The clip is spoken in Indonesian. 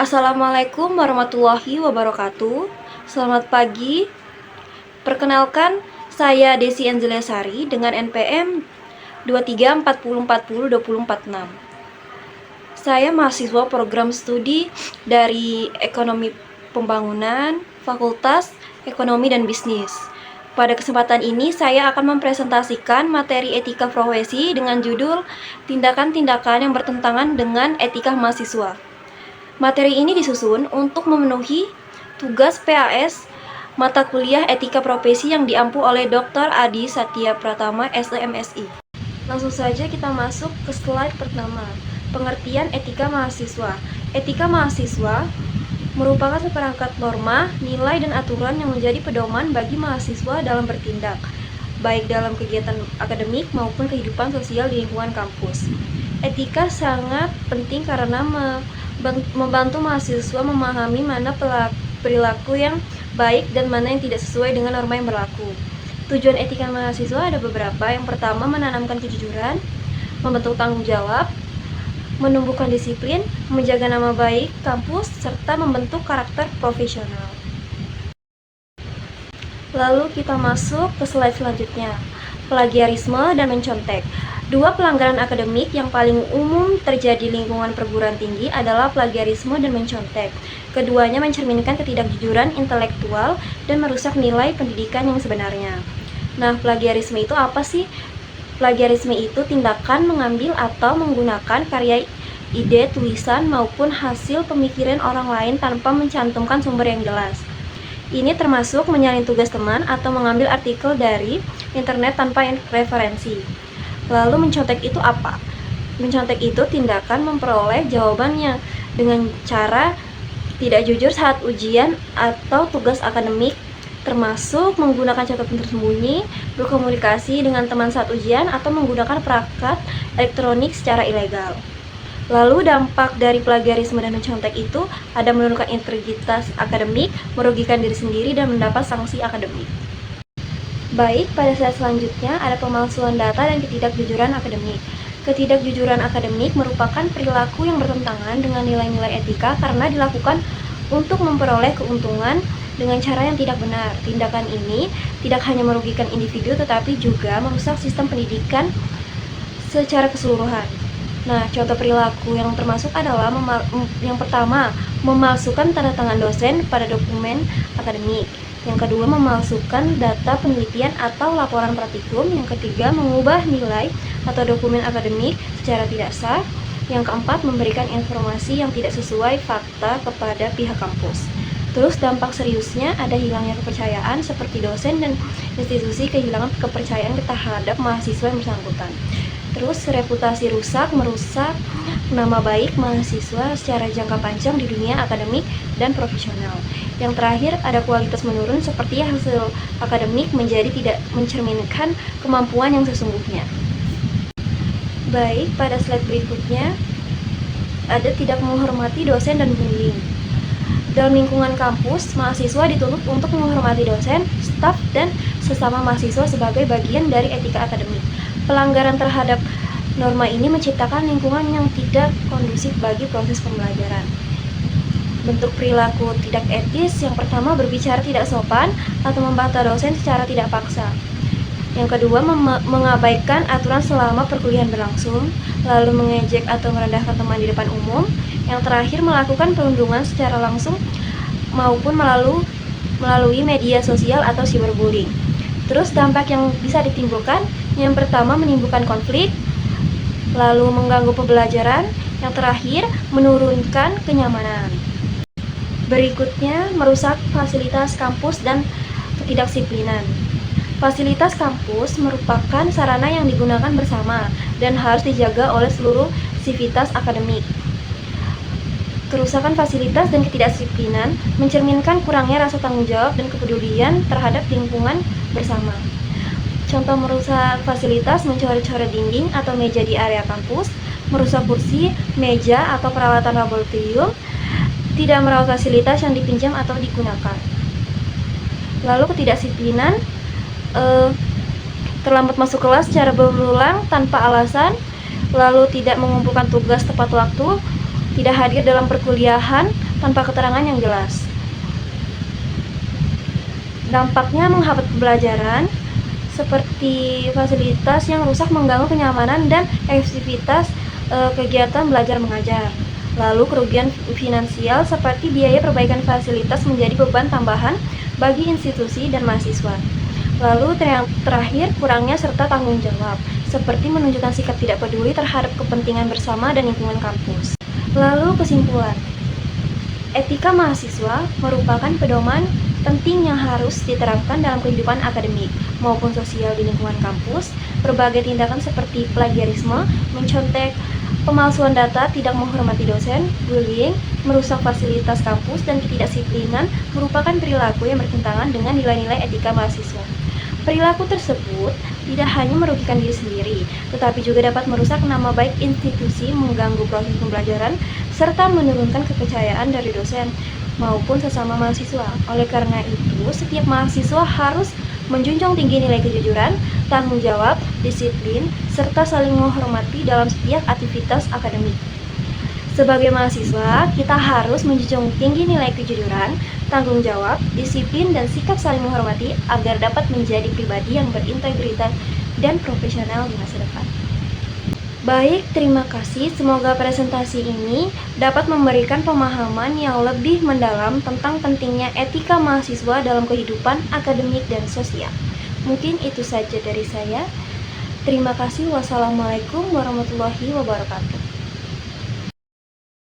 Assalamualaikum warahmatullahi wabarakatuh. Selamat pagi. Perkenalkan, saya Desi Angelia Sari dengan NPM 2340402046. Saya mahasiswa program studi dari Ekonomi Pembangunan, Fakultas Ekonomi dan Bisnis. Pada kesempatan ini, saya akan mempresentasikan materi etika profesi dengan judul tindakan-tindakan yang bertentangan dengan etika mahasiswa. Materi ini disusun untuk memenuhi tugas PAS mata kuliah etika profesi yang diampu oleh Dr. Adi Satya Pratama, SEMSI. Langsung saja kita masuk ke slide pertama, pengertian etika mahasiswa. Etika mahasiswa merupakan seperangkat norma, nilai, dan aturan yang menjadi pedoman bagi mahasiswa dalam bertindak, baik dalam kegiatan akademik maupun kehidupan sosial di lingkungan kampus. Etika sangat penting karena membantu mahasiswa memahami mana perilaku yang baik dan mana yang tidak sesuai dengan norma yang berlaku. Tujuan etika mahasiswa ada beberapa. Yang pertama, menanamkan kejujuran, membentuk tanggung jawab, menumbuhkan disiplin, menjaga nama baik kampus, serta membentuk karakter profesional. Lalu kita masuk ke slide selanjutnya, plagiarisme dan mencontek. Dua pelanggaran akademik yang paling umum terjadi di lingkungan perguruan tinggi adalah plagiarisme dan mencontek. Keduanya mencerminkan ketidakjujuran intelektual dan merusak nilai pendidikan yang sebenarnya. Nah, plagiarisme itu apa sih? Plagiarisme itu tindakan mengambil atau menggunakan karya, ide, tulisan, maupun hasil pemikiran orang lain tanpa mencantumkan sumber yang jelas. Ini termasuk menyalin tugas teman atau mengambil artikel dari internet tanpa referensi. Lalu mencontek itu apa? Mencontek itu tindakan memperoleh jawabannya dengan cara tidak jujur saat ujian atau tugas akademik, termasuk menggunakan catatan tersembunyi, berkomunikasi dengan teman saat ujian, atau menggunakan perangkat elektronik secara ilegal. Lalu dampak dari plagiarisme dan mencontek itu ada menurunkan integritas akademik, merugikan diri sendiri, dan mendapat sanksi akademik. Baik, pada slide selanjutnya ada pemalsuan data dan ketidakjujuran akademik. Ketidakjujuran akademik merupakan perilaku yang bertentangan dengan nilai-nilai etika karena dilakukan untuk memperoleh keuntungan dengan cara yang tidak benar. Tindakan ini tidak hanya merugikan individu tetapi juga merusak sistem pendidikan secara keseluruhan. Nah, contoh perilaku yang termasuk adalah yang pertama, memalsukan tanda tangan dosen pada dokumen akademik. Yang kedua, memalsukan data penelitian atau laporan praktikum. Yang ketiga, mengubah nilai atau dokumen akademik secara tidak sah. Yang keempat, memberikan informasi yang tidak sesuai fakta kepada pihak kampus. Terus dampak seriusnya ada hilangnya kepercayaan seperti dosen dan institusi kehilangan kepercayaan terhadap mahasiswa yang bersangkutan. Terus reputasi rusak, merusak nama baik mahasiswa secara jangka panjang di dunia akademik dan profesional. Yang terakhir ada kualitas menurun seperti hasil akademik menjadi tidak mencerminkan kemampuan yang sesungguhnya. Baik, pada slide berikutnya ada tidak menghormati dosen dan pembimbing. Dalam lingkungan kampus, mahasiswa dituntut untuk menghormati dosen, staf, dan sesama mahasiswa sebagai bagian dari etika akademik. Pelanggaran terhadap norma ini menciptakan lingkungan yang tidak kondusif bagi proses pembelajaran. Bentuk perilaku tidak etis yang pertama, berbicara tidak sopan atau membantah dosen secara tidak paksa. Yang kedua, mengabaikan aturan selama perkuliahan berlangsung, lalu mengejek atau merendahkan teman di depan umum. Yang terakhir, melakukan perundungan secara langsung maupun melalui media sosial atau cyberbullying. Terus dampak yang bisa ditimbulkan, yang pertama menimbulkan konflik, lalu mengganggu pembelajaran, yang terakhir menurunkan kenyamanan. Berikutnya, merusak fasilitas kampus dan ketidakdisiplinan. Fasilitas kampus merupakan sarana yang digunakan bersama dan harus dijaga oleh seluruh sivitas akademik. Kerusakan fasilitas dan ketidakdisiplinan mencerminkan kurangnya rasa tanggung jawab dan kepedulian terhadap lingkungan bersama. Contoh merusak fasilitas, mencoret-coret dinding atau meja di area kampus, merusak kursi, meja, atau peralatan laboratorium, tidak merawat fasilitas yang dipinjam atau digunakan. Lalu ketidakdisiplinan, terlambat masuk kelas secara berulang tanpa alasan, lalu tidak mengumpulkan tugas tepat waktu, tidak hadir dalam perkuliahan, tanpa keterangan yang jelas. Dampaknya menghambat pembelajaran, seperti fasilitas yang rusak mengganggu kenyamanan dan efektivitas kegiatan belajar mengajar. Lalu kerugian finansial seperti biaya perbaikan fasilitas menjadi beban tambahan bagi institusi dan mahasiswa. Lalu terakhir, kurangnya serta tanggung jawab, seperti menunjukkan sikap tidak peduli terhadap kepentingan bersama dan lingkungan kampus. Lalu kesimpulan, etika mahasiswa merupakan pedoman penting yang harus diterapkan dalam kehidupan akademik maupun sosial di lingkungan kampus. Berbagai tindakan seperti plagiarisme, mencontek, pemalsuan data, tidak menghormati dosen, bullying, merusak fasilitas kampus, dan ketidakdisiplinan merupakan perilaku yang bertentangan dengan nilai-nilai etika mahasiswa. Perilaku tersebut tidak hanya merugikan diri sendiri, tetapi juga dapat merusak nama baik institusi, mengganggu proses pembelajaran, serta menurunkan kepercayaan dari dosen maupun sesama mahasiswa. Oleh karena itu, setiap mahasiswa harus menjunjung tinggi nilai kejujuran, tanggung jawab, disiplin, serta saling menghormati dalam setiap aktivitas akademik. Sebagai mahasiswa, kita harus menjunjung tinggi nilai kejujuran, tanggung jawab, disiplin, dan sikap saling menghormati agar dapat menjadi pribadi yang berintegritas dan profesional di masa depan. Baik, terima kasih. Semoga presentasi ini dapat memberikan pemahaman yang lebih mendalam tentang pentingnya etika mahasiswa dalam kehidupan akademik dan sosial. Mungkin itu saja dari saya. Terima kasih. Wassalamualaikum warahmatullahi wabarakatuh.